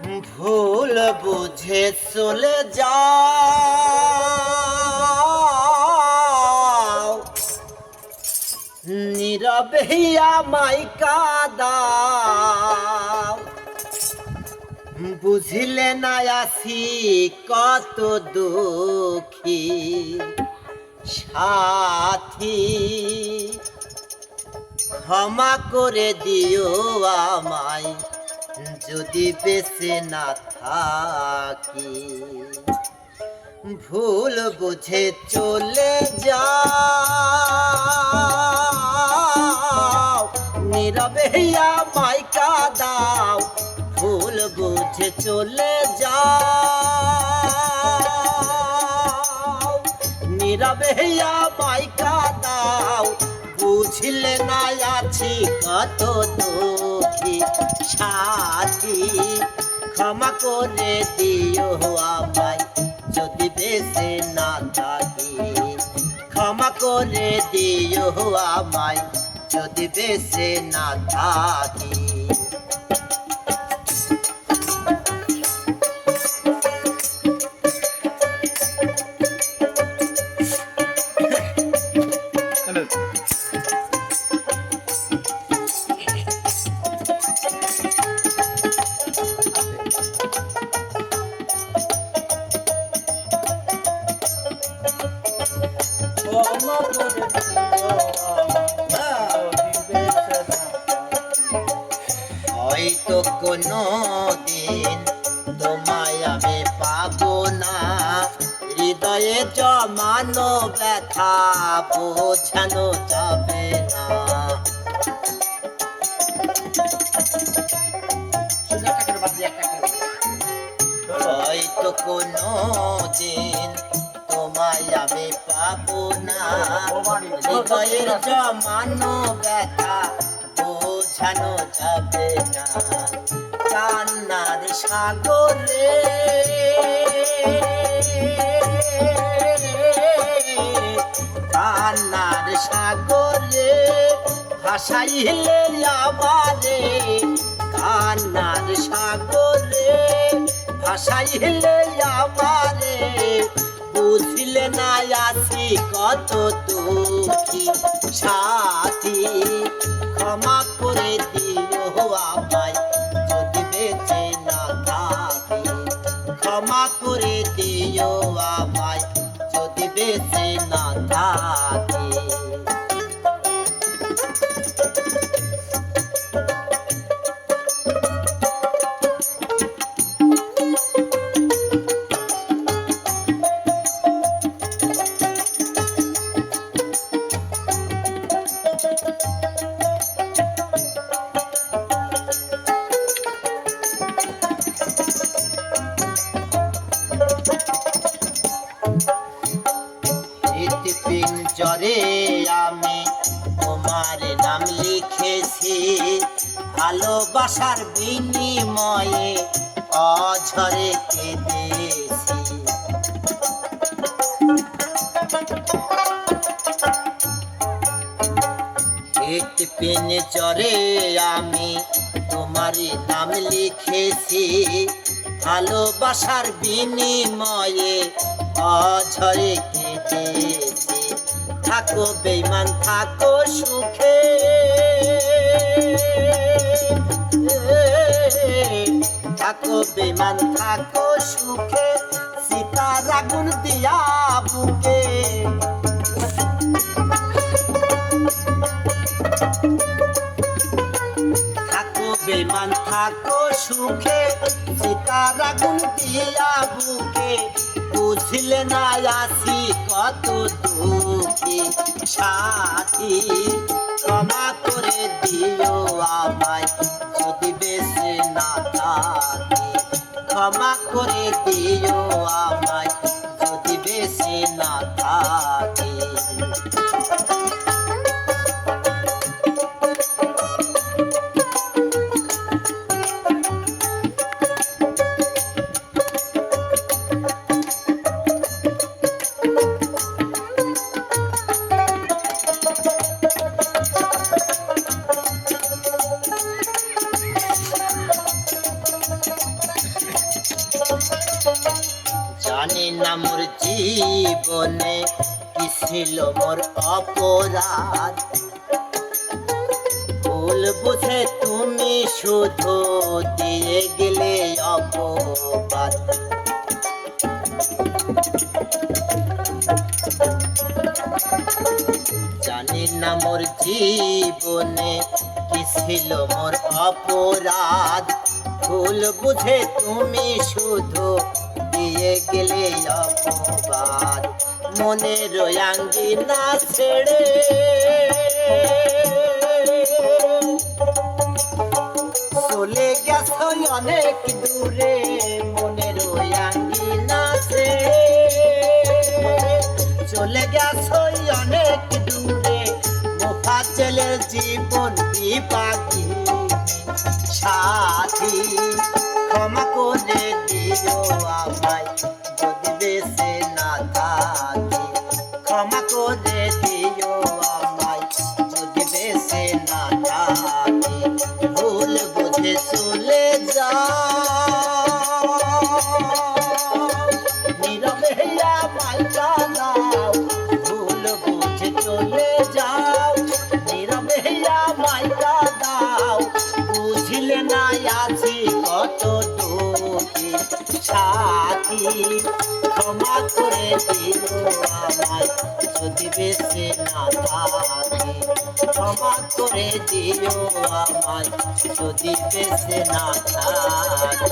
ভুল বুঝে চলে যাও, নীরবে আমায় কাঁদাও। বুঝিলে না আছি কত দুঃখী সাথী, ক্ষমা করে দিও আমায় যদি বেঁচে না থাকি। ভুল বুঝে চলে যাও, নীরবে আমায় কাঁদাও। ভুল বুঝে চলে যাও, নীরবে আমায় কাঁদাও। বুঝলে না আছি কত দুঃখী সাথী, ক্ষমা করে দিও আমায় যদি বেঁচে না থাকি। ক্ষমা করে দিও আমায় যদি বেঁচে না থাকি। হয়তো কোনো দিন তোমায় আমি পাবো না, হৃদয়ে জমানো ব্যথা বোঝানো যাবে না। হয়তো কোনো দিন তোমায় আমি পাবো না, হৃদয়ের জমানো ব্যথা বোঝানো যাবে না। কান্নার সাগরে কান্নার সাগরে ভাসাইলে আমারে, কান্নার সাগরে ভাসাইলে আমারে। বুঝলে না আছি কত দুঃখী সাথী, ক্ষমা করে দিও আমায় যদি বেঁচে না থাকি। ক্ষমা করে দিও আমায় যদি বেঁচে না থাকি। পিঞ্জরে আমি তোমার নাম লিখেছি, ভালোবাসার বিনিময়ে অঝরে কেঁদেছি। পিঞ্জরে আমি তোমার নাম লিখেছি, ভালোবাসার বিনিময়ে অঝরে কেঁদেছি। থাকো বেঈমান থাকো সুখে, থাকো বেঈমান থাকো সুখে, সীতার আগুন দিয়া বুকে। থাকো বেঈমান থাকো সুখে, সীতার আগুন দিয়া বুকে। বুঝলে না আছি কত দুঃখী সাথী, ক্ষমা করে দিও আমায় যদি বেঁচে না থাকি। ক্ষমা করে দিও আমায় যদি বেঁচে না থাকি। জানি না মোর জীবনে কি ছিল মোর অপরাধ, ভুল বুঝে তুমি শুধু দিয়ে গেলে অপবাদ। জানি না মোর জীবনে কি ছিল মোর অপরাধ, ভুল বুঝে তুমি শুধু দিয়ে গেলে অপবাদ। মনের আঙ্গিনা ছেড়ে চলে গেছো অনেক দূরে, মনের আঙ্গিনা ছেড়ে চলে গেছো অনেক দূরে। মোফাজ্জলের জীবন বিপাকি সাথী, ক্ষমা করে দিও আমায় যদি বেঁচে না থাকি। ক্ষমা করে দিও আমায় যদি বেঁচে না থাকি। ভুল বুঝে চলে যাও, নীরবে আমায় কাঁদাও। ভুল বুঝে চলে যাও, নীরবে আমায় কাঁদাও। বুঝলে না আছি কত দুঃখী সাথী, ক্ষমা করে দিও আমায় যদি বেঁচে না থাকি। ক্ষমা করে দিও আমায় যদি বেঁচে না থাকি।